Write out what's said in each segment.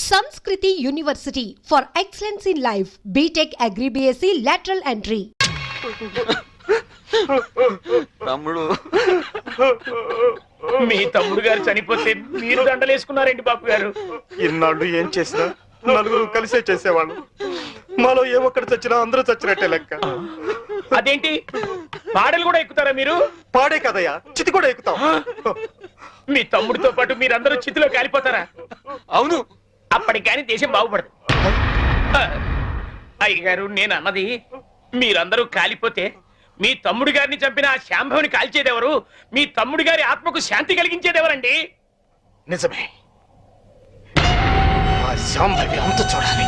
Sanskriti University for excellence in life. BTech Agri BSc lateral entry. తమ్ముడు మీ తమ్ముడు గారు చనిపోతే మీరు దండలేసుకున్నారేంటి బాబు గారు? ఇన్నాళ్ళు ఏం చేసినా నలుగురు కలిసే చేసేవాళ్ళు. మాలో ఏ ఒక్కటి చచ్చినా అందరూ చచ్చినట్టే లెక్క. అదేంటి పాడలు కూడా ఎక్కుతారా మీరు? పాడే కదయ్యా, చితి కూడా ఎక్కుతాం. మీ తమ్ముడితో పాటు మీరందరూ చితిలో కాలిపోతారా? అవును, అప్పటికి కానీ దేశం బాగుపడదు. అయ్యగారు, నేను అన్నది మీరందరూ కాలిపోతే మీ తమ్ముడి గారిని చంపిన ఆ శాంభవిని కాల్చేదెవరు? మీ తమ్ముడి గారి ఆత్మకు శాంతి కలిగించేదెవరండి? నిజమే, ఆ శాంభవి అంత చూడాలి.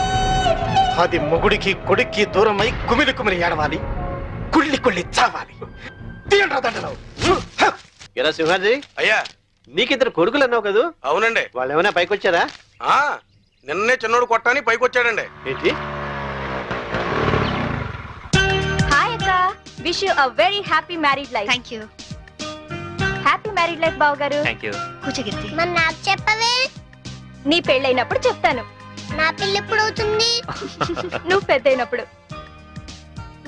అది మొగుడికి కొడుక్కి దూరమై కుమిలి కుమిలి ఏడవాలి, కుళ్ళి కుళ్ళి చావాలి. దండలు. ఎరా సింహాజీ, అయ్యా నీకిద్దరు కొడుకులు అన్నావు కదా? అవునండి. వాళ్ళు ఏమైనా పైకి వచ్చారా? నిన్నే చిన్నోడు కొట్టాని పైకి వచ్చాడండి. ఏంటి? హాయ్ అక్క, wish you a very happy married life. Thank you. Happy married life బావ గారు. Thank you. కూర్చోగిర్తి. మరి నాకు చెప్పవే? నీ పెళ్ళైనప్పుడు చెప్తాను. నా పిల్ల ఎప్పుడు అవుతుంది? నువ్వు పెద్దయినప్పుడు.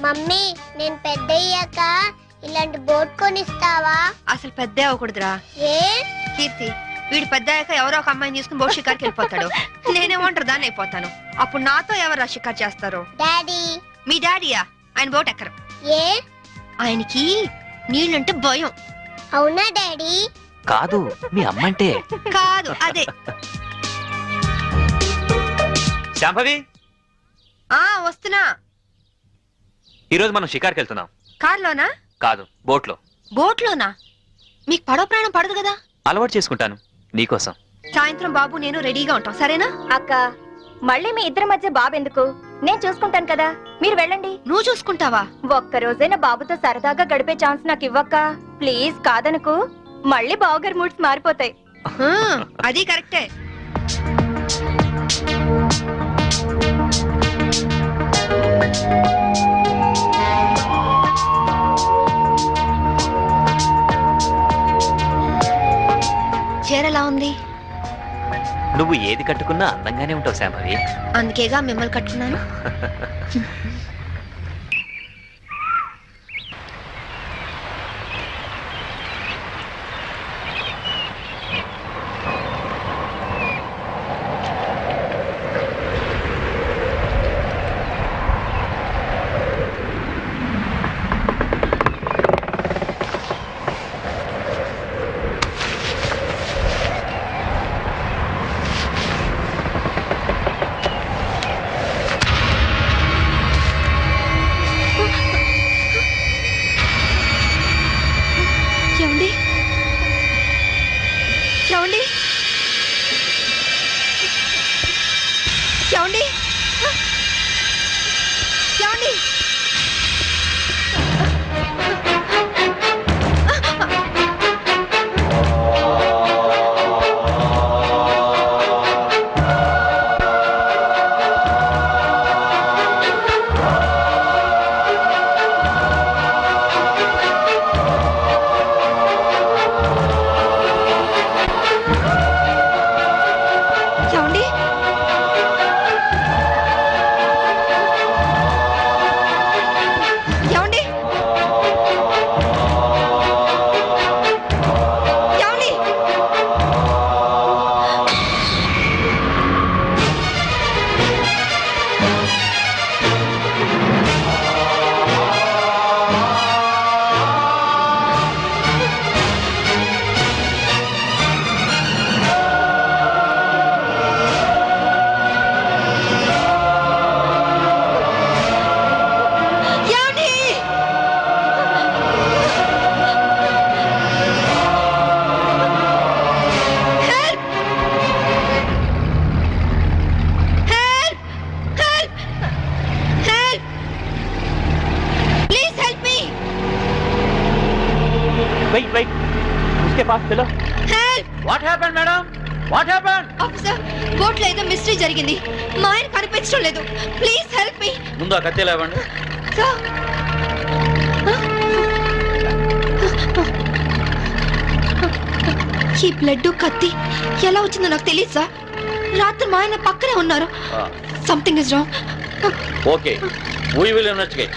మమ్మీ, నేను పెద్ద అయ్యాక ఇలాంటి బోట్ కొనిస్తావా? అసలు పెద్ద అవ్వకూడదురా ఏ? కీర్తి. వీడు పెద్ద అయ్యాక ఎవరో ఒక అమ్మాయిని తీసుకుని బోట్ షికార్కి వెళ్ళిపోతాడు. నేనేమంటారు దాన్ని అయిపోతాను. అప్పుడు నాతో ఎవరు షికార్ చేస్తారు? డాడీ. మీ డాడీయా? ఆయన బోట్ ఎక్కరు. ఏ? ఆయనకి నీళ్ళంటే భయం. అవునా డాడీ? కాదు, మీ అమ్మంటే. కాదు, అదే. శాంభవి, వస్తున్నా. ఈరోజు మనం షికార్కి వెళ్తున్నాం. కార్లోనా? కాదు, బోట్లో. బోట్లోనా? మీకు పడవ ప్రాణం పడదు కదా? అలవాటు చేసుకుంటాను నీకోసం. సాయంత్రం బాబు నేను రెడీగా ఉంటాం, సరేనా? అక్క, మళ్ళీ మీ ఇద్దరి మధ్య బాబు ఎందుకు? నేను చూసుకుంటాను కదా, మీరు వెళ్ళండి. నువ్వు చూసుకుంటావా? ఒక్క రోజైనా బాబుతో సరదాగా గడిపే ఛాన్స్ నాకు ఇవ్వక్క ప్లీజ్. కాదనుకు, మళ్ళీ బావగారి మూడ్స్ మారిపోతాయి. అది కరెక్టే. చీరలా ఉంది. నువ్వు ఏది కట్టుకున్నా అందంగానే ఉంటావు శాంభవి. అందుకేగా మిమ్మల్ని కట్టుకున్నాను. బోట్లో ఏదో మిస్టరీ జరిగింది. మా ఆయన కనిపించడం లేదు. Please help me. ముందు ఆ కత్తి లేవండి. ఈ బ్లడ్ కత్తి ఎలా వచ్చిందో నాకు తెలియదు సార్. రాత్రి మా ఆయన పక్కనే ఉన్నారు. Something is wrong. Okay, we will investigate.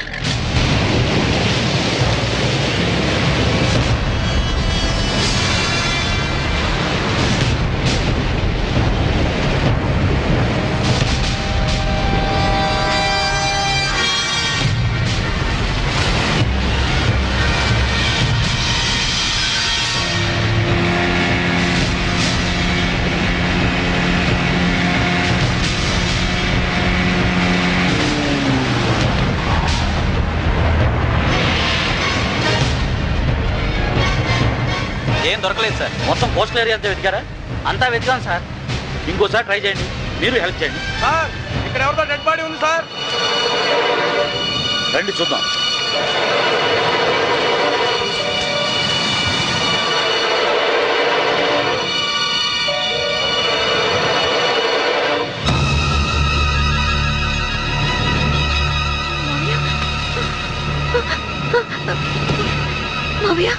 ఏం దొరకలేదు సార్. మొత్తం కోస్టల్ ఏరియా అంతా వెతికారా? అంతా వెతికాం సార్. ఇంకోసారి ట్రై చేయండి, మీరు హెల్ప్ చేయండి. సార్ ఇక్కడ ఎవరితో డెడ్ బాడీ ఉంది సార్. రండి చూద్దాం. మావయ్య,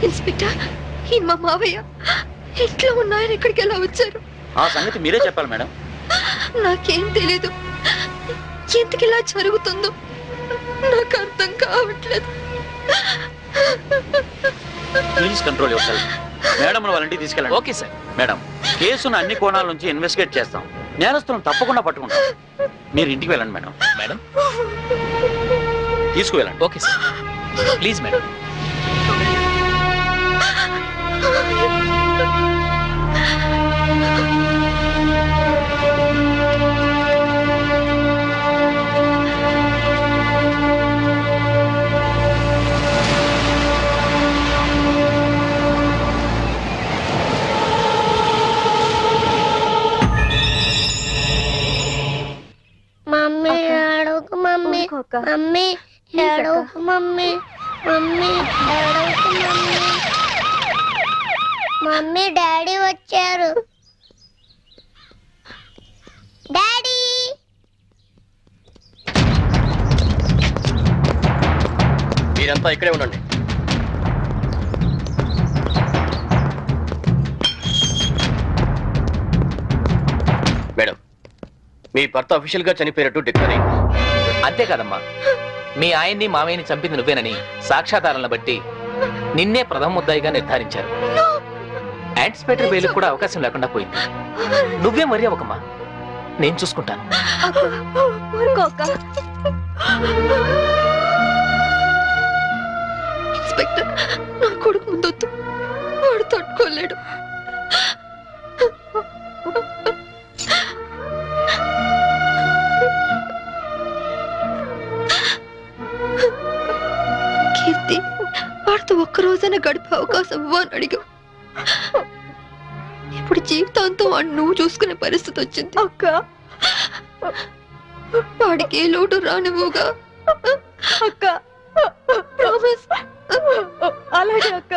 ఇన్స్పెక్టర్, ఈ మా మావయ్య ఇంట్లో ఉన్నాయని ఇక్కడికి ఎలా వచ్చారు? ఆ సంగతి మీరే చెప్పాలి మేడం. నాకేం తెలీదు. ఎందుకు ఇలా జరుగుతుందో నాకు అర్థం కావట్లేదు. Please control your self. Madam వాళ్ళ ఇంటికి తీసుకెళ్ళండి. Okay sir. మేడం, కేసును అన్ని కోణాల నుంచి ఇన్వెస్టిగేట్ చేస్తాం. నేరస్తులను తప్పకుండా పట్టుకుంటాం. మీరు ఇంటికి వెళ్ళండి మేడం. మేడం. తీసుకువెళ్ళండి. Okay sir. Please madam. Mummy ఏడవకు మమ్మీ. మమ్మీ ఏడవకు మమ్మీ. మమ్మీ ఏడవకు మమ్మీ. మమ్మీ డాడీ వచ్చారు. డాడీ మీరంతా ఇక్కడే ఉండండి. మేడం, మీ భర్త అఫీషియల్ గా చనిపోయినట్టు డిక్లేర్ అయింది. అంతే కదమ్మా, మీ ఆయన్ని మామయ్యని చంపింది నువ్వేనని సాక్ష్యాధారాలను బట్టి నిన్నే ప్రథమ ముద్దాయిగా నిర్ధారించారు. యాంటిసిపేటరీ బెయిల్ కూడా అవకాశం లేకుండా పోయింది. నువ్వే మరీ అవకమ్మా, నేను చూసుకుంటాను. ఇన్స్పెక్టర్, నా కొడుకు ముందొద్దు, వాడు తట్టుకోలేడు. కీర్తి, వాడితో ఒక్కరోజైనా గడిపే అవకాశం ఇవ్వని అడిగా. ఇప్పుడు జీవితాంతం వాడిని నువ్వు చూసుకునే పరిస్థితి వచ్చింది. అక్క, వాడికి ఏ లోటు రానివ్వుగా. అక్క, ప్రామిస్. అలాగే అక్క.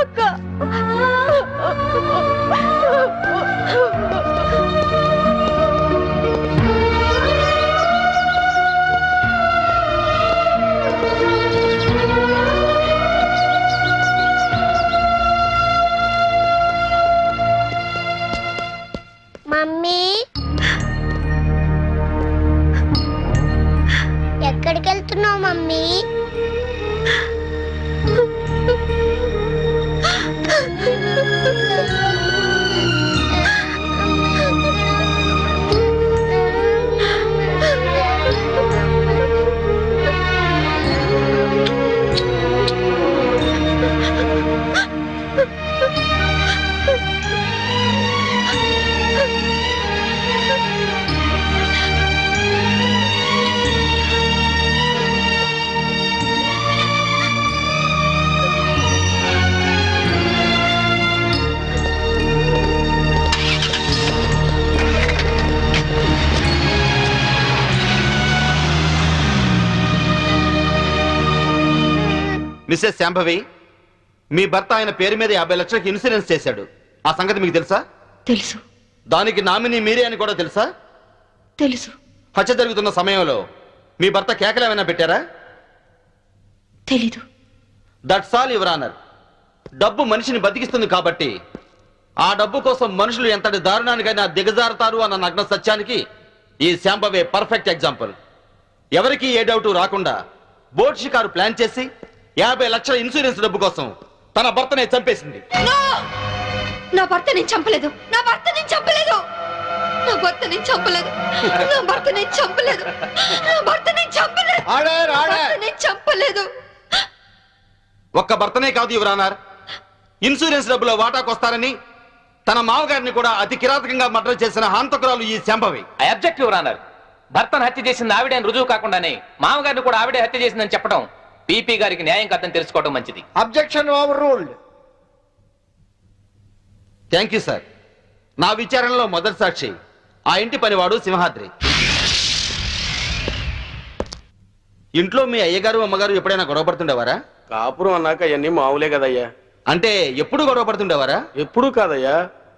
అక్క, మమ్మీ ఎక్కడికి వెళ్తున్నావు మమ్మీ? మిసెస్ శాంభవి, మీ భర్త ఆయన పేరు మీద 50 లక్షలకు ఇన్సూరెన్స్ చేశాడు. ఆ సంగతి మీకు తెలుసా? తెలుసు. దానికి నామినీ మీరే అని కూడా తెలుసా? తెలుసు. హత్య జరుగుతున్న సమయంలో మీ భర్త కేకలు ఏమైనా పెట్టారా? తెలీదు. That's all your honour. డబ్బు మనిషిని బతికిస్తుంది కాబట్టి ఆ డబ్బు కోసం మనుషులు ఎంతటి దారుణానికైనా దిగజారుతారు అన్న నగ్న సత్యానికి ఈ శాంభవే పర్ఫెక్ట్ ఎగ్జాంపుల్. ఎవరికి ఏ డౌట్ రాకుండా బోట్ షికారు ప్లాన్ చేసి 50 లక్షల ఇన్సూరెన్స్ డబ్బు కోసం తన భర్తనే చంపేసింది. నా భర్త నేను చంపలేదు, నా భర్త నేను చంపలేదు, నా భర్త నేను చంపలేదు, నా భర్త నేను చంపలేదు, నా భర్త నేను చంపలేదు, ఆర్డర్, నా ఆర్డర్. భర్త నేను చంపలేదు. ఒక్క భర్తనే కాదు యువర్ ఆనర్, ఇన్సూరెన్స్ డబ్బులో వాటాకొస్తారని తన మామగారిని కూడా అతి కిరాతకంగా మర్డర్ చేసిన హంతకురాలు ఈ Shambhavi. I object your honour. భర్తను హత్య చేసింది ఆవిడే అని రుజువు కాకుండానే మామగారిని కూడా ఆవిడే హత్య చేసిందని చెప్పడం పీపీ గారికి న్యాయం కాదని తెలుసుకోవడం మంచిది. Objection over ruled. Thank you sir. నా విచారణలో మొదటి సాక్షి ఆ ఇంటి పనివాడు సింహాద్రి. ఇంట్లో మీ అయ్యగారు అమ్మగారు ఎప్పుడైనా గొడవ పడుతుండేవారా? కాపురం అన్నాక అవన్నీ మామూలే కదయ్యా. అంటే ఎప్పుడు గొడవ పడుతుండేవారా? ఎప్పుడు కాదయ్యా,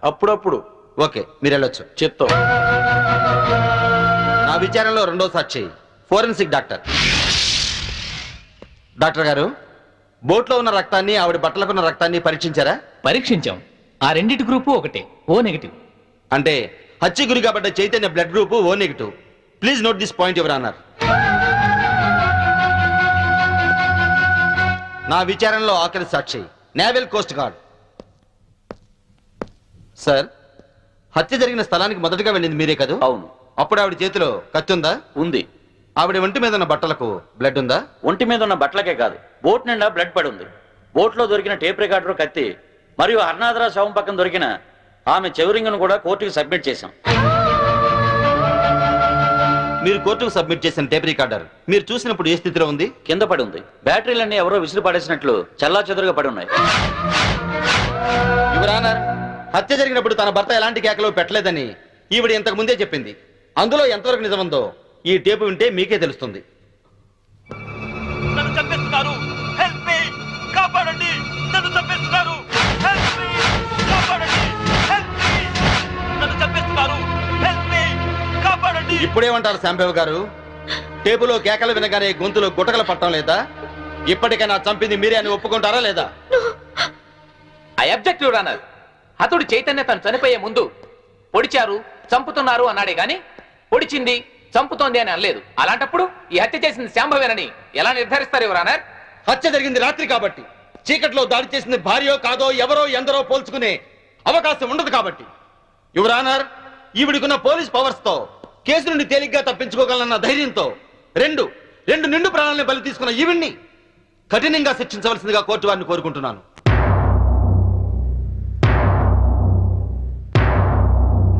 అప్పుడప్పుడు. ఓకే, మీరు వెళ్ళొచ్చు. చిత్తం. నా విచారణలో రెండో సాక్షి ఫోరెన్సిక్ డాక్టర్. డాక్టర్ గారు, బోట్లో ఉన్న రక్తాన్ని ఆవిడ బట్టలకున్న రక్తాన్ని పరీక్షించారా? పరీక్షించాం. ఆ రెండింటి గ్రూపు ఒకటే, ఓ నెగిటివ్. అంటే హత్య గురి కాబడ్డ Chaitanya blood group O negative. Please note this point your honour. నా విచారణలో ఆఖరి సాక్షి నేవల్ కోస్ట్ గార్డ్. సార్, హత్య జరిగిన స్థలానికి మొదటగా వెళ్ళింది మీరే కదా? అవును. అప్పుడు ఆవిడ చేతిలో కత్తి ఉందా? ఉంది. ఆవిడ ఒంటి మీద ఉన్న బట్టలకు బ్లడ్ ఉందా? ఒంటి మీద ఉన్న బట్టలకే కాదు, బోట్ నిండా బ్లడ్ పడి ఉంది. బోట్ లో దొరికిన టేప్ రికార్డర్, కత్తి మరియు హర్నాథరా శవం పక్కన దొరికిన ఆమె చెవురింగును కూడా కోర్టుకు సబ్మిట్ చేశాం. మీరు కోర్టుకు సబ్మిట్ చేసిన టేప్ రికార్డర్ మీరు చూసినప్పుడు ఏ స్థితిలో ఉంది? కింద పడి ఉంది. బ్యాటరీలన్నీ ఎవరో విసిరి పడేసినట్లు చల్లా చెదురుగా పడి ఉన్నాయి. యువర్ ఆనర్, హత్య జరిగినప్పుడు తన భర్త ఎలాంటి కేకలు పెట్టలేదని ఈవిడ ఇంతకు ముందే చెప్పింది. అందులో ఎంతవరకు నిజముందో ఈ టేపు వింటే మీకే తెలుస్తుంది. నన్ను చంపేస్తున్నారు, హెల్ప్ మీ, కాపాడండి, నన్ను చంపేస్తున్నారు, హెల్ప్ మీ, కాపాడండి, హెల్ప్ మీ, నన్ను చంపేస్తున్నారు, హెల్ప్ మీ, కాపాడండి. ఇప్పుడేమంటారు శాంభవి గారు? టేపులో కేకలు వినగానే గొంతులో గుటకలు పట్టడం లేదా? ఇప్పటికైనా చంపింది మీరే అని ఒప్పుకుంటారా లేదా? I object your honour. హతుడు చైతన్య తను చనిపోయే ముందు పొడిచారు, చంపుతున్నారు అన్నాడే గాని పొడిచింది, చంపుతోంది అని అనలేదు. అలాంటప్పుడు ఈ హత్య చేసింది శాంభవేనని ఎలా నిర్ధారిస్తారు యువర్ ఆనర్? హత్య జరిగింది రాత్రి కాబట్టి, చీకట్లో దాడి చేసింది భార్యో కాదో ఎవరో ఎందరో పోల్చుకునే అవకాశం ఉండదు కాబట్టి. యువర్ ఆనర్, ఈవిడికున్న పోలీస్ పవర్స్ తో కేసు నుండి తేలిగ్గా తప్పించుకోగలన్న ధైర్యంతో రెండు నిండు ప్రాణాలను బలి తీసుకున్న ఈవిడ్ని కఠినంగా శిక్షించవలసిందిగా కోర్టు వారిని కోరుకుంటున్నాను.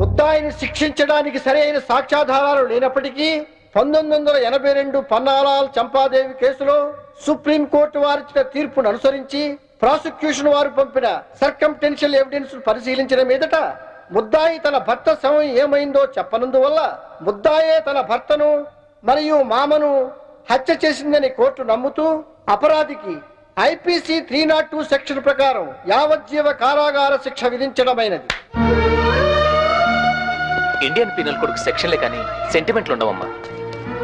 ముద్దాయిని శిక్షించడానికి సరైన సాక్ష్యాధారాలు లేనప్పటికీ 1982 పన్నాలాల్ చంపాదేవి కేసులో సుప్రీంకోర్టు వారిచ్చిన తీర్పును అనుసరించి ప్రాసిక్యూషన్ వారు పంపిన సర్కంటెన్షియల్ ఎవిడెన్స్ పరిశీలించిన మీదట ముద్దాయి తన భర్త శవం ఏమైందో చెప్పనందువల్ల ముద్దాయే తన భర్తను మరియు మామను హత్య చేసిందని కోర్టు నమ్ముతూ అపరాధికి ఐపీసీ 302 సెక్షన్ ప్రకారం యావజ్జీవ కారాగార శిక్ష విధించడమైనది. ఇండియన్ పీనల్ కోడ్కు సెక్షన్లే కానీ సెంటిమెంట్లు ఉండవమ్మా.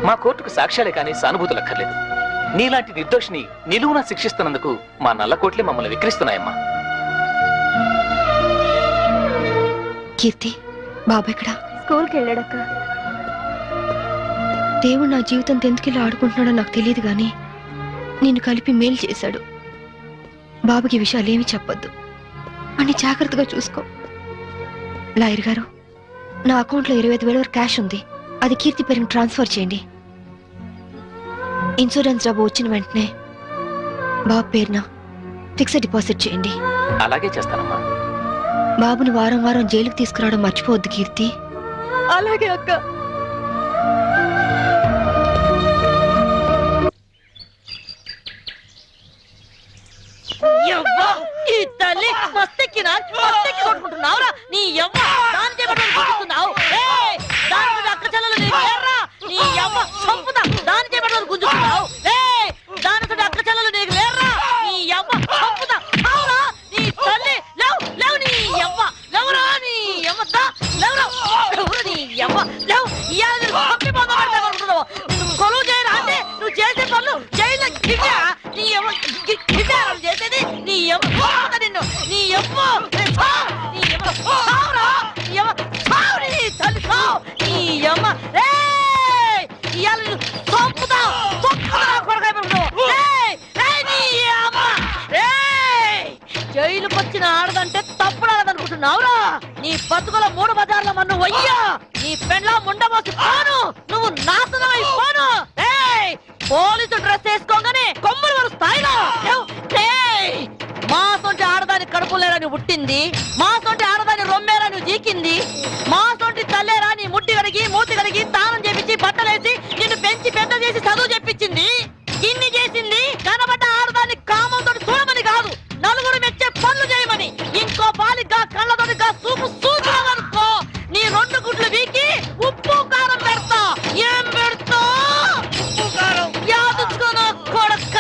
మా కోర్టుకు సాక్ష్యాలే కానీ సానుభూతులు అక్కర్లేదు. నీలాంటి నిర్దోషిని నిలువునా శిక్షిస్తున్నందుకు మా నల్ల కోట్లే మమ్మల్ని విక్రిస్తున్నాయమ్మా. కీర్తి, బాబా ఇక్కడ స్కూల్కి వెళ్ళాడక్క. దేవుడు నా జీవితం ఎందుకు ఆడుకుంటున్నాడో నాకు తెలియదు గాని నిన్ను కలిపి మేలు చేశాడు. బాబుకి ఈ విషయాలు ఏమీ చెప్పొద్దు, అన్ని జాగ్రత్తగా చూసుకో. లాయర్ గారు, నా అకౌంట్లో 25,000 వరకు క్యాష్ ఉంది, అది కీర్తి పేరుకి ట్రాన్స్ఫర్ చేయండి. ఇన్సూరెన్స్ డబ్బు వచ్చిన వెంటనే బాబు పేరున ఫిక్స్డ్ డిపాజిట్ చేయండి. అలాగే చేస్తానమ్మా. బాబుని వారం వారం జైలుకి తీసుకురావడం మర్చిపోవద్దు కీర్తి. అలాగే అక్క. ఈ తల్లి మస్తెక్కినా మస్తెక్కి కొట్టుకుంటున్నావురా నీ యవ్వ. దాని చేపట్టని గుంజుతున్నావు. దాని మీద అక్క చెల్లెలు నీకు లేరా? నీ యవ్వ చంపుతా. దాని చేపట్టని గుంజుతున్నావు. దాని అక్క చెల్లెలు నీకు లేరా? నీ యవ్వ చంపుతా. అవురా నీ తల్లి లేవు లేవు నీ యవ్వ లేవురా నీ యవ్వ లేవురా లేవురా నీ యవ్వ లేవు. ఇవాళ నేను కొట్టి పొంద పడతా అనుకుంటున్నావు. నిన్ను కొలువు చేయరా అంటే నువ్వు చేసే పనులు జైల్లో గిడ్డా నీ యవ్వ గిడ్డా యవ్వ చంపుతా నిన్ను నీ యవ్వ నీ యవ్వ చావురా నీ యవ్వ చావు నీ తల్లి చావు నీ యవ్వ రేయ్ ఇయాల నిన్ను చంపుతా చంపుతా కొడకాయ పడుకో రేయ్ రేయ్ నీ యవ్వ రేయ్ జైలుకి వచ్చిన ఆడదంటే తప్పుడాలనుకుంటున్నావురా నీ బతుకుల 3 బజార్ల మన్ను వయ్యా నీ పెండ్లా ముండమోసి పోను నువ్వు నాశనం అయిపోను పోలీసు డ్రెస్ వేసుకోగానే కొమ్ములు వారు స్థాయిలో మా సొంటి ఆడదాని కడుపులేరని పుట్టింది మా సొంటి ఆడదాని రొమ్మేరని జీకింది మా సొంటి తల్లేరా నీ ముట్టి కడిగి మూతి కడిగి తానం చేపించి బట్టలేసి నిన్ను పెంచి పెద్ద చేసి చదువు చెప్పించింది ఇన్ని చేసింది కనబడ్డ ఆడదాన్ని కామంతో చూడమని కాదు నలుగురు మెచ్చే పనులు చేయమని ఇంకో బాలిగా కళ్ళతోటిగా చూపు చూసావనుకో నీ 2 గుడ్లు వీకి ఉప్పు కారం పెడతా ఏం పెడతా ఉప్పు కారం యాదుకున్న కొడక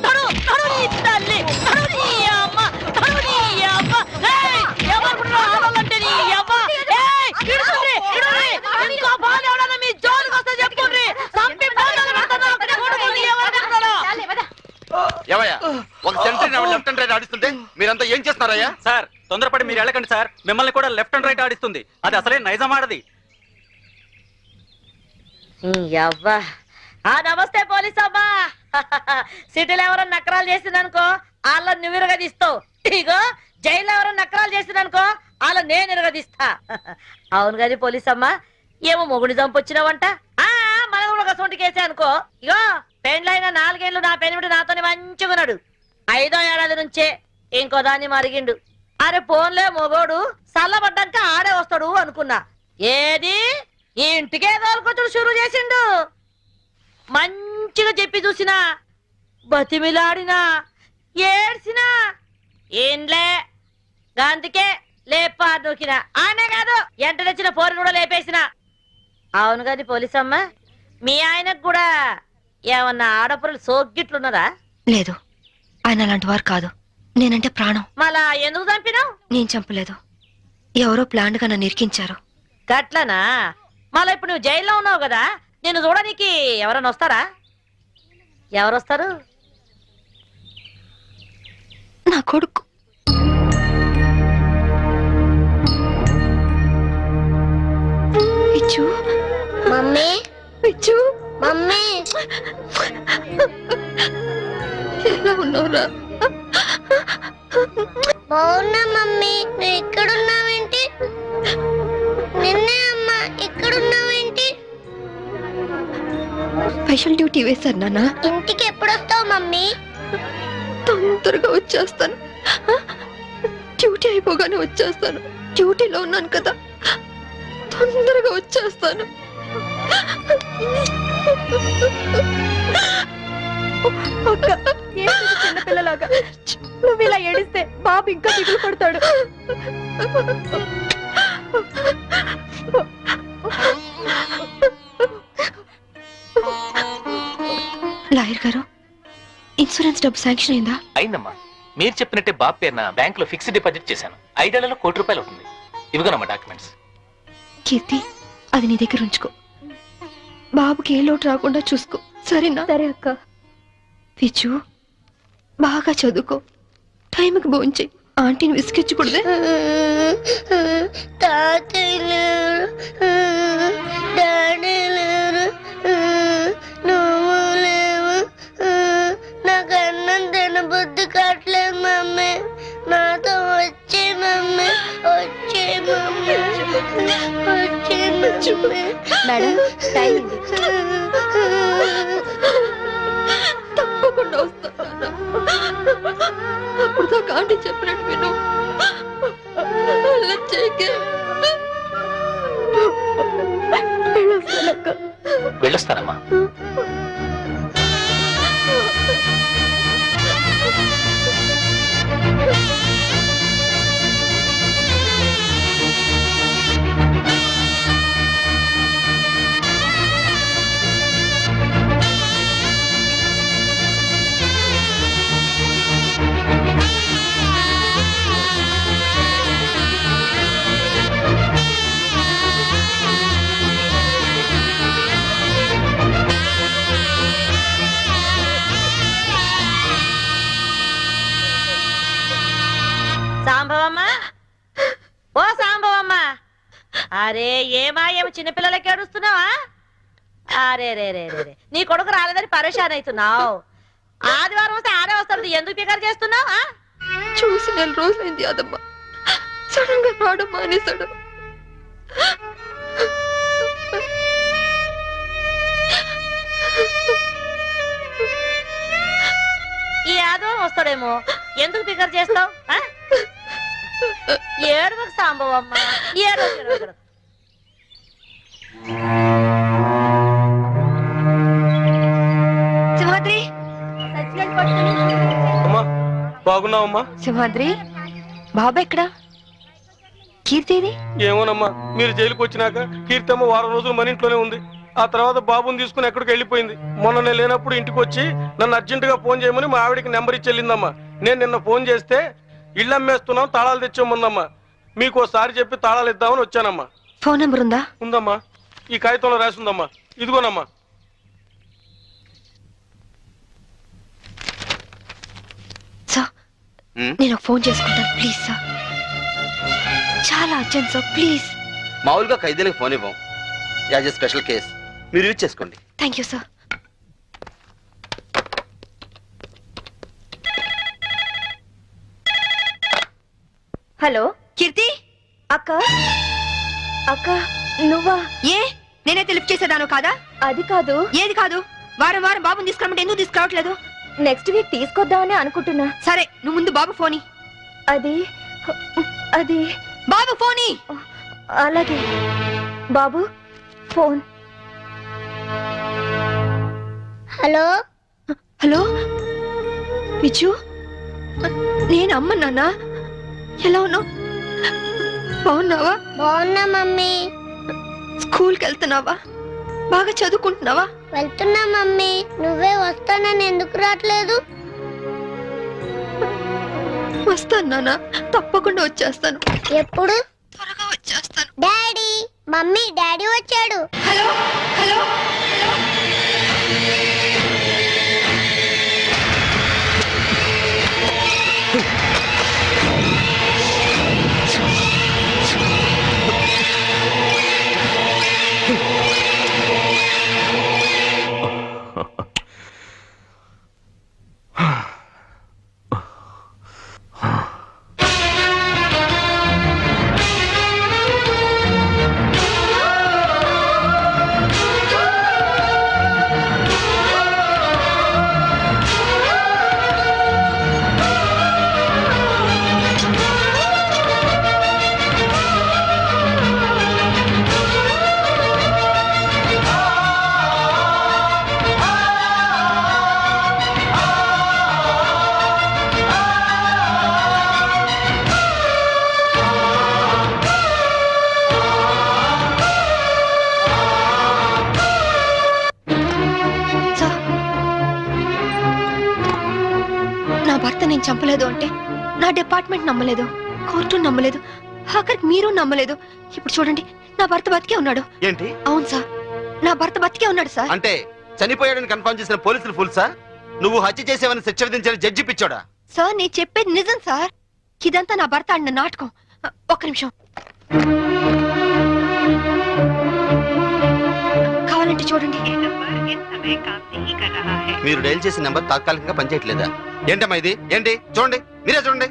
తడు తడు నీ తల్లి తడు నీ అమ్మ తడు నీ అమ్మ ఏయ్ ఎవరు ఆడాలంటే నీ అమ్మ ఏయ్ ఇడురి ఇడురి ఇంకో బాల్ ఎవడన్నా మీ జోలికి వస్తే చెప్పుర్రి సంపి బాల్ పెడతాను అక్కడ కొడుకు నీ ఎవరు పెడతాను ఏవయ్యా ఒక సెంటరీ లెఫ్ట్ అండ్ రైట్ ఆడిస్తుంటే మీరంతా ఏం చేస్తున్నారయ్యా? సార్ తొందరపడి మీరు వెళ్ళకండి సార్ మిమ్మల్ని కూడా లెఫ్ట్ అండ్ రైట్ ఆడిస్తుంది అది అసలే నైజం ఆడది యవ్వా నమస్తే పోలీస్ అమ్మా సిటీలో ఎవరైనా నకరాలు చేసిందనుకో వాళ్ళ నువ్వు ఇరగదీస్తావు ఇగో జైల్లో ఎవరైనా నకరాలు చేసిందనుకో వాళ్ళ నేను ఇరగదీస్తా అవును కదా పోలీస్ అమ్మా ఏమో మొగుడి చంపొచ్చినావంట మన కూడా ఒక సొంటి కేసే అనుకో ఇగో పెండ్లైన 4 ఏళ్ళు నా పెనిమిటి నాతోని మంచిగున్నాడు 5వ ఏడాది నుంచే ఇంకో దాన్ని మరిగిండు అరే పోన్లే మొగోడు చల్లబడ్డాక ఆడే వస్తాడు అనుకున్నా ఏది ఈ ఇంటికే దోలుకొచ్చుడు షురు చేసిండు మంచిగా చెప్పి చూసినా బతిమిలాడినా ఏడ్చినా ఏంలే అందుకే లేపా నూకినా ఆనే కాదు ఎంట తెచ్చిన పోరుని కూడా లేపేసిన అవును కాదు పోలీసమ్మ మీ ఆయనకు కూడా ఏమన్నా ఆడపురలు సోగ్గిట్లున్నదా లేదు ఆయన అలాంటి వారు కాదు నేనంటే ప్రాణం మళ్ళా ఎందుకు చంపినావు నేను చంపలేదు ఎవరో ప్లాంట్ గా నన్ను ఇరికించారు గట్లనా మళ్ళీ ఇప్పుడు నువ్వు జైల్లో ఉన్నావు కదా నిన్ను చూడడానికి ఎవరైనా వస్తారా ఎవరు వస్తారు నా కొడుకు పిచ్చు మమ్మీ పిచ్చు మమ్మీ ఎలా ఉన్నావురా బాగున్నా మమ్మీ నువ్వు ఇక్కడున్నావేంటి నిన్నే అమ్మా ఇక్కడున్నావేంటి స్పెషల్ డ్యూటీ వేశారు నాన్న ఇంటికి ఎప్పుడు వస్తావు మమ్మీ తొందరగా వచ్చేస్తాను డ్యూటీ అయిపోగానే వచ్చేస్తాను డ్యూటీలో ఉన్నాను కదా తొందరగా వచ్చేస్తాను చిన్నపిల్లలాగా నువ్వు ఇలా ఏడిస్తే బాబు ఇంకా దిగులు పడతాడు లాయర్ గారు ఇన్సూరెన్స్ డబ్బు శాంక్షన్ అయిందా? అయిందమ్మా మీరు చెప్పినట్టే బాబు పేరున బ్యాంకులో ఫిక్స్డ్ డిపాజిట్ చేశాను 5 ఏళ్లలో ₹1 కోటి అవుతుంది ఇవిగోనమ్మా డాక్యుమెంట్స్ కీర్తి అది నీ దగ్గర ఉంచుకో బాబుకి ఏ లోటు రాకుండా చూసుకో సరేనా? సరే అక్క పిచ్చు బాగా చదువుకో టైంకి భోంచే ఆంటీని విసిగించకూడదే తాతయ్య లేరు డాడీ లేరు నువ్వు లేవు నాకు అన్నం తినబుద్ధి కావట్లేదు మమ్మీ నాతో వచ్చే మమ్మీ వచ్చే మమ్మీ వచ్చే మమ్మీ మేడం టైం తప్పకుండా వస్తాను అప్పుడు దాకా ఆంటీ చెప్పినట్టు విను అలా చేయకే. వెళ్ళొస్తానమ్మా సాంబవమ్మ, ఓ సాంబవమ్మ, అరే ఏమా చిన్నపిల్లలకి ఏడుస్తున్నావా? అరే రే రే రే నీ కొడుకు రాలేదని పరేషాన్ అవుతున్నావు. ఆదివారం వస్తే ఆడే వస్తాడు, ఎందుకు పికర్ చేస్తున్నావు? చూసి 4 రోజులైంది యాదమ్మ. సడన్ గా రావడం మానేశాడు. ఈ ఆదివారం వస్తాడేమో, ఎందుకు పికర్ చేస్తావు? ఏడువకు సాంబవమ్మ, ఏడు. సింహాద్రి, అమ్మా బాగున్నావమ్మా? సింహాద్రి, బాబా ఎక్కడా? కీర్తిది? ఏమోనమ్మా, మీరు జైలుకి వచ్చినాక కీర్తమ్మ వారం రోజులు మన ఇంట్లోనే ఉంది. ఆ తర్వాత బాబుని తీసుకుని ఎక్కడికి వెళ్ళిపోయింది. మొన్న నేను లేనప్పుడు ఇంటికి వచ్చి నన్ను అర్జెంటుగా ఫోన్ చేయమని మా ఆవిడికి నెంబర్ ఇచ్చి వెళ్ళిందమ్మా. నేను నిన్న ఫోన్ చేస్తే ఇళ్ళు అమ్మేస్తున్నాం, తాళాలు తెచ్చామన్నమ్మా. మీకు ఒకసారి చెప్పి తాళాలు ఇద్దామని వచ్చానమ్మా. ఫోన్ నెంబర్ ఉందా? ఉందమ్మా, ఈ కాగితంలో రాసి ఉందమ్మా. ఇదిగోనమ్మా. సార్, నేను ఒక ఫోన్ చేసుకుంటాను ప్లీజ్ సార్. చాలా అర్జెంట్ సార్, ప్లీజ్. మామూలుగా ఖైదీలకు ఫోన్ ఇవ్వం, యాజ్ ఎ స్పెషల్ కేస్ మీరు యూజ్ చేసుకోండి. Thank you sir. హలో కీర్తి, అక్క. అక్క నువ్వా? ఏ నేనే లిఫ్ట్ చేసేదాను కాదా? అది కాదు. ఏది కాదు? వారం వారం బాబుని తీసుకురమ్మంటే ఎందుకు తీసుకురావట్లేదు? నెక్స్ట్ వీక్ తీసుకొద్దామని అనుకుంటున్నా. సరే, నువ్వు ముందు బాబు ఫోని. అది అది బాబు ఫోని. అలాగే బాబు ఫోన్. హలో హలో విజు, నేను అమ్మ. నాన్న ఎలా ఉన్నావు? బాగున్నావా? బాగున్నా మమ్మీ. స్కూల్కి వెళ్తున్నావా? బాగా చదువుకుంటున్నావా? వెళ్తున్నా మమ్మీ. నువ్వే వస్తానని ఎందుకు రావట్లేదు? వస్తాను నాన్న, తప్పకుండా వచ్చేస్తాను. ఎప్పుడు? త్వరగా వచ్చేస్తాను. డాడీ, మమ్మీ, డాడీ వచ్చాడు. Hello hello. నా భర్త నేను చంపలేదు అంటే నా డిపార్ట్మెంట్ నమ్మలేదు, కోర్టు నమ్మలేదు, ఆఖరికి మీరు నమ్మలేదు. ఇప్పుడు చూడండి, నా భర్త బతికే ఉన్నాడు. ఏంటి? అవును సార్, నా భర్త బతికే ఉన్నాడు సార్. అంటే చనిపోయాడని కన్ఫర్మ్ చేసిన పోలీసులు ఫుల్ సార్? నువ్వు హత్య చేసేవని శిక్ష విధించిన జడ్జి పిచ్చోడా? సార్, నేను చెప్పేది నిజం సార్. ఇదంతా నా భర్త ఆడిన నాటకం. ఒక్క నిమిషం, కావాలంటే చూడండి. మీరు డైల్ చేసిన నెంబర్ తాత్కాలికంగా పనిచేయట్లేదా? ఏంటమ్మా ఇది? ఏంటి? చూడండి, మీరే చూడండి.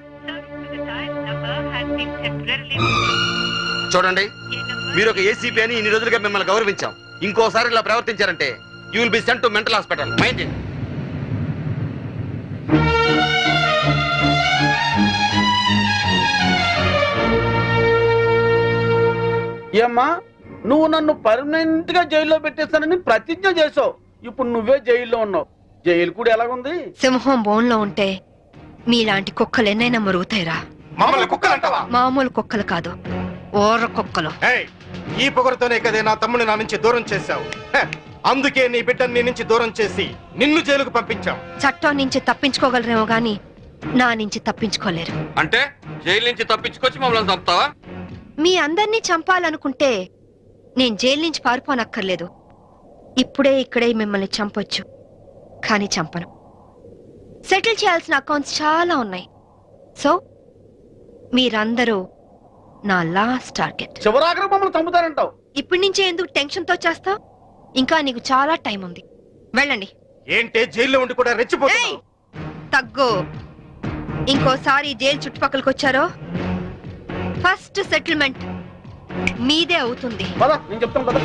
చూడండి, మీరు ఒక ఏసీపీ అని ఇన్ని రోజులుగా మిమ్మల్ని గౌరవించాం. ఇంకోసారి ఇలా ప్రవర్తించారంటే you will be sent to mental hospital. Mind it. ఏమ్మా, నువ్వు నన్ను పర్మనెంట్ గా జైల్లో పెట్టేస్తానని ప్రతిజ్ఞ చేసావు. ఇప్పుడు నువ్వే జైల్లో ఉన్నావు. జైలు కూడా ఎలాగుంది? సింహం బోన్లో ఉంటే మీలాంటి కుక్కలు ఎన్నైనా మరుగుతాయిరా. మామూలు కుక్కలు కాదు, ఓర్ర కుక్కలు. ఈ పొగరుతోనే కదే నా తమ్ముని నా నుంచి దూరం చేశావు. అందుకే నీ బిడ్డని నీ నుంచి దూరం చేసి నిన్ను జైలుకు పంపించాం. చట్టం నుంచి తప్పించుకోగలరేమో గాని నా నుంచి తప్పించుకోలేరు. అంటే జైలు నుంచి తప్పించుకొచ్చి మమ్మల్ని చంపుతావా? మీ అందరినీ చంపాలనుకుంటే నేను జైలు నుంచి పారిపోనక్కర్లేదు. ఇప్పుడే ఇక్కడే మిమ్మల్ని చంపొచ్చు, కానీ చంపను. సెటిల్ చేయాల్సిన అకౌంట్స్ చాలా ఉన్నాయి. సో మీరందరూ నా లాస్ట్ టార్గెట్. చివరాఖరి మమ్మల్ని చంపుతారంటావు. ఇప్పటి నుంచే ఎందుకు టెన్షన్ తో చేస్తావు? ఇంకా నీకు చాలా టైం ఉంది, వెళ్ళండి. ఏంటే జైల్లో ఉండి కూడా రెచ్చిపోతా? ఏయ్, తగ్గు. ఇంకోసారి జైలు చుట్టుపక్కలకి వచ్చారో ఫస్ట్ సెటిల్మెంట్ మీదే అవుతుంది. పద, నేను చెప్తాను కదా.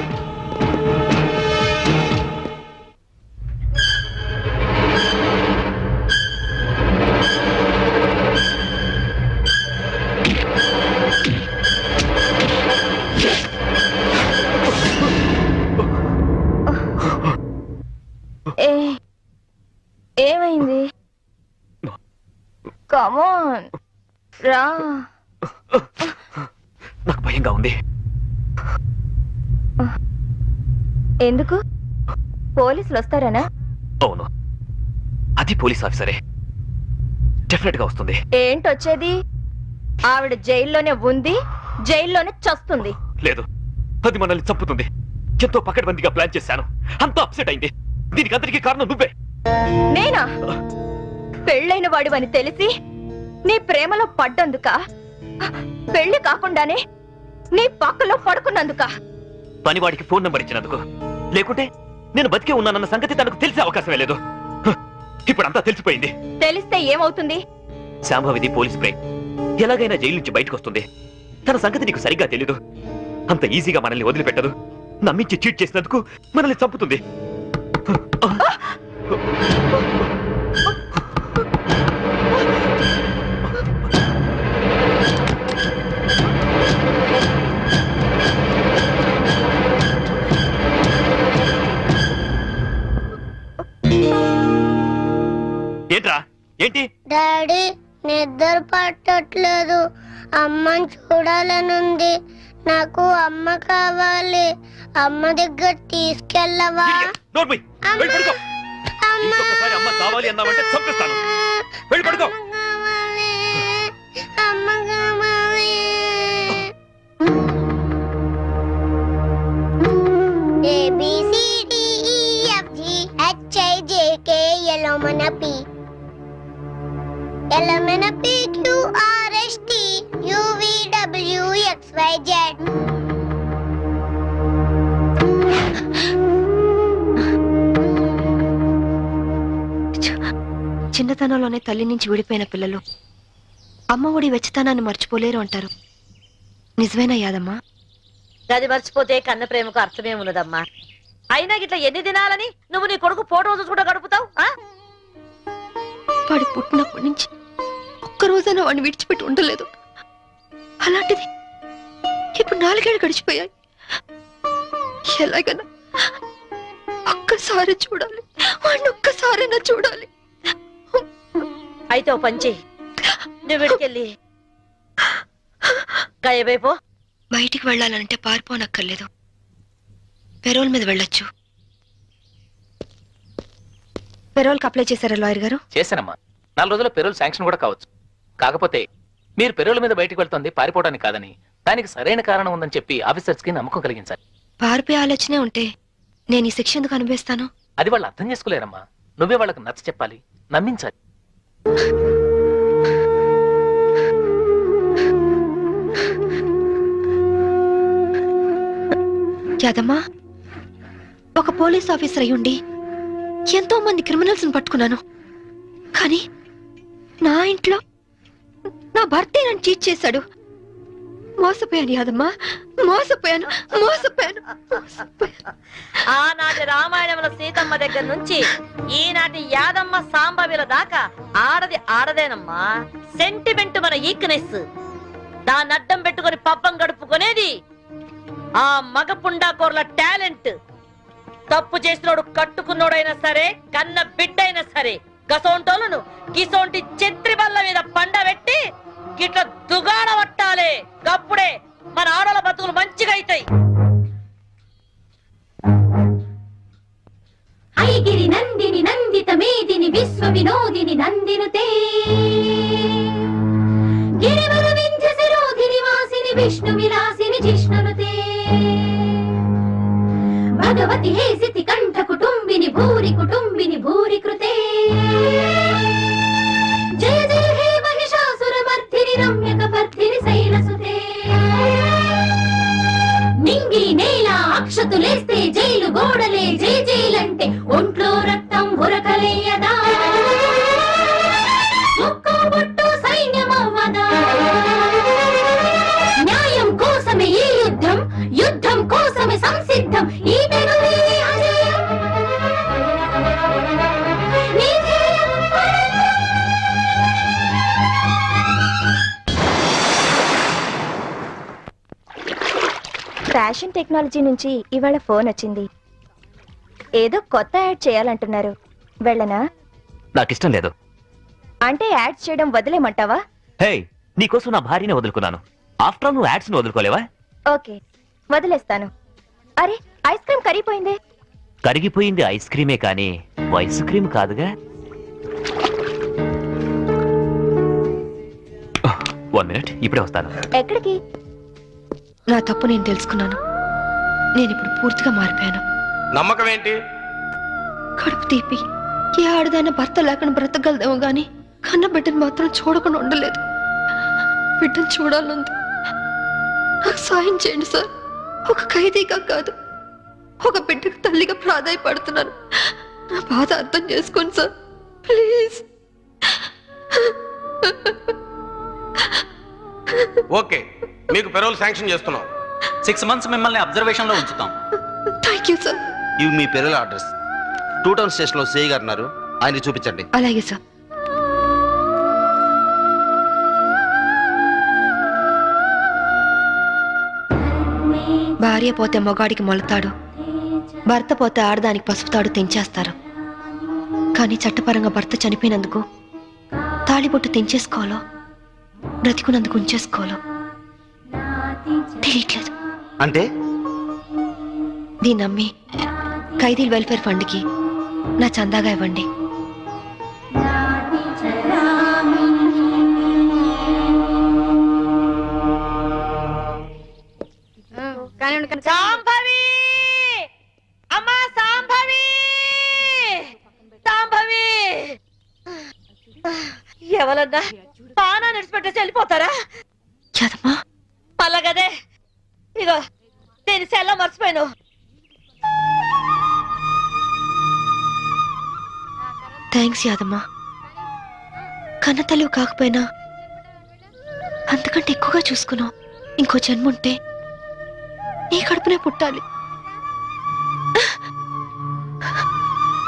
ఏమైంది? కమాన్ రా. నాకు భయంగా ఉంది. ఎందుకు? పోలీసులు వస్తారనా? అవును, అది పోలీస్ ఆఫీసరే. డెఫినెట్ గా వస్తుంది. ఏంటొచ్చేది? ఆవిడ జైల్లోనే ఉంది, జైల్లోనే చస్తుంది. లేదు, అది మనల్ని చంపుతుంది. ఎంతో పకడ్బందీగా ప్లాన్ చేశాను, అంతా అప్సెట్ అయింది. దీనికి అందరికీ కారణం నువ్వే. నేనా? పెళ్ళైన వాడివని తెలిసి నీ ప్రేమలో పడ్డందుక? పెళ్లి కాకుండానే నీ పక్కలో పడుకున్నందుక? పనివాడికి ఫోన్ నంబర్ ఇచ్చినందుకు. లేకుంటే నేను బతికే ఉన్నానన్న సంగతి తనకు తెలిసే అవకాశమే లేదు. ఇప్పుడు అంతా తెలిసిపోయింది. తెలిస్తే ఏమవుతుంది? శాంభవిది పోలీస్ బ్రేక్, ఎలాగైనా జైలు నుంచి బయటకు వస్తుంది. తన సంగతి నీకు సరిగ్గా తెలీదు. అంత ఈజీగా మనల్ని వదిలిపెట్టదు. నమ్మించి చీట్ చేసినందుకు మనల్ని చంపుతుంది. ఏంట్రా? ఏంటి? డాడీ, నిద్ర పట్టట్లేదు. అమ్మని చూడాలనుంది. నాకు అమ్మ కావాలి. అమ్మ దగ్గర తీసుకెళ్ళవా? నోర్మై, వెళ్ళి పడుకో. ఇంకొకసారి అమ్మ కావాలి అన్నావంటే చంపేస్తాను. వెళ్ళి పడుకో. అమ్మ కావాలి. LMNOPQRSTUVWXYZ. చిన్నతనంలోనే తల్లి నుంచి విడిపోయిన పిల్లలు అమ్మ ఒడి వెచ్చతనాన్ని మర్చిపోలేరు అంటారు. నిజమేనా యాదమ్మా? గది మర్చిపోతే కన్న ప్రేమకు అర్థమే ఉన్నదమ్మా. అయినా గిట్లా ఎన్ని దినాలని నువ్వు నీ కొడుకు ఫోటో చూసుకుంటూ గడుపుతావు? వాడి పుట్టినప్పటి నుంచి ఒక్కరోజైనా వాడిని విడిచిపెట్టి ఉండలేదు. అలాంటిది ఇప్పుడు 4 ఏళ్ళు గడిచిపోయాయి. ఎలాగైనా ఒక్కసారి చూడాలి, వాడిని ఒక్కసారైనా చూడాలి. అయితే ఓ పంచి, నువ్వు విడికెళ్ళి గాయబైపో. బయటికి వెళ్ళాలంటే పారిపోనక్కర్లేదు, పెరోల్ మీద వెళ్ళొచ్చు. పెరోల్కి అప్లై చేశారా లాయర్ గారు? చేశానమ్మా. 4 రోజుల్లో పెరోల్ శాంక్షన్ కూడా కావచ్చు. కాకపోతే మీరు పెరోల్ మీద బయటికి వెళ్తుంది పారిపోవడానికి కాదని, దానికి సరైన కారణం ఉందని చెప్పి ఆఫీసర్స్ కి నమ్మకం కలిగించాలి. పారిపోయే ఆలోచనే ఉంటే నేను ఈ శిక్ష ఎందుకు అనుభవిస్తాను? అది వాళ్ళు అర్థం చేసుకోలేరమ్మా. నువ్వే వాళ్ళకి నచ్చ చెప్పాలి, నమ్మించాలి. యాదమ్మా, ఒక పోలీస్ ఆఫీసర్ అయ్యుండి ఎంతో మంది క్రిమినల్స్ పట్టుకున్నాను. కానీ నా ఇంట్లో నా భర్తే నన్ను చీట్ చేశాడు. మోసపోయాను యాదమ్మా, మోసపోయాను. ఆనాటి రామాయణంలో సీతమ్మ దగ్గర నుంచి ఈనాటి యాదమ్మ సాంబవిల దాకా ఆడది ఆడదేనమ్మా. సెంటిమెంట్ మన ఈక్నెస్. దాన్ని అడ్డం పెట్టుకుని పబ్బం గడుపుకునేది ఆ మగ పుండాకోర్ల టాలెంట్. తప్పు చేసినోడు కట్టుకున్నోడైనా సరే, కన్న బిడ్డైనా సరే, గసోంటోలను గిసోంటి చెత్రి బల్ల మీద పండబెట్టి గిట్ల దుగాడ పట్టాలే. గప్పుడే మన ఆడల బతుకులు మంచిగా అవుతాయి. ఐగిరి నందిని నందిత మేదిని విశ్వ వినోదిని నందినుతే గిరివర వింధ్య శిరోధిని వాసిని విష్ణు విలాసిని జిష్ణునుతే భగవతి హేసితి కంఠ కుటుంబిని భూరి కృతే జయ జయ హే మహిషాసుర మర్దిని రమ్యక పర్ధి ఫ్యాషన్ టెక్నాలజీ నుంచి ఇవాళ ఫోన్ వచ్చింది. ఏదో కొత్త యాడ్ చేయాలంటున్నారు. వెళ్ళనా? నాకు ఇష్టం లేదు. అంటే యాడ్స్ చేయడం వదిలేమంటావా? హే, నీకోసం నా భార్యనే వదులుకున్నాను. ఆఫ్టర్ ఆల్ నువ్వు యాడ్స్ ను వదులుకోలేవా? ఓకే, వదిలేస్తాను. అరే, ఐస్ క్రీమ్ కరిగిపోయిందే. కరిగిపోయింది ఐస్ క్రీమే కానీ ఐస్ క్రీమ్ కాదుగా. 1 minute, ఇప్పుడే వస్తాను. ఎక్కడికి? నా తప్పు నేను తెలుసుకున్నాను. నేను ఇప్పుడు పూర్తిగా మారిపోయాను. నమ్మకం ఏంటి? కడుపు తీపి ఏ ఆడదైనా భర్త లేకుండా బ్రతకగలదేమో గాని కన్న బిడ్డను మాత్రం చూడకుండా ఉండలేదు. బిడ్డను చూడాలంది. నాకు సాయం చేయండి సార్. ఒక ఖైదీగా కాదు, ఒక బిడ్డకు తల్లిగా ప్రాధాయపడుతున్నాను. నా బాధ అర్థం చేసుకోండి సార్, ప్లీజ్. ఓకే, మీకు పెరోల్ శాంక్షన్ చేస్తున్నాం. 6 months మిమ్మల్ని అబ్జర్వేషన్ లో ఉంచుతాం. Thank you sir. ఇవి మీ పెరల్ అడ్రస్. 2 టౌన్ స్టేషన్ లో సిఐ గారు ఉన్నారు, ఆయన చూపించండి. అలాగే సార్. భార్య పోతే మొగాడికి మొలతాడు, భర్త పోతే ఆడదానికి పసుపుతాడు తెంచేస్తారు. కానీ చట్టపరంగా భర్త చనిపోయినందుకు తాళిబొట్టు తెంచేసుకోవాలో బ్రతికున్నందుకు ఉంచేసుకోవాలో తెలియట్లేదు. అంటే దీన్ని నమ్మి ఖైదీల వెల్ఫేర్ ఫండ్కి నా చందాగా ఇవ్వండి. సాంభవి! అమ్మా సాంభవి! సాంభవి! ఎవరన్నా పానా నడిచిపెట్టేసి వెళ్ళిపోతారా? చదమ్మా. మళ్ళగదే ఇగో నేను సెల్ల మర్చిపోయాను. థ్యాంక్స్ యాదమ్మా. కన్న తల్లి కాకపోయినా అంతకంటే ఎక్కువగా చూసుకున్నావు. ఇంకో జన్ముంటే నీ కడుపునే పుట్టాలి,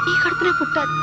నీ కడుపునే పుట్టాలి.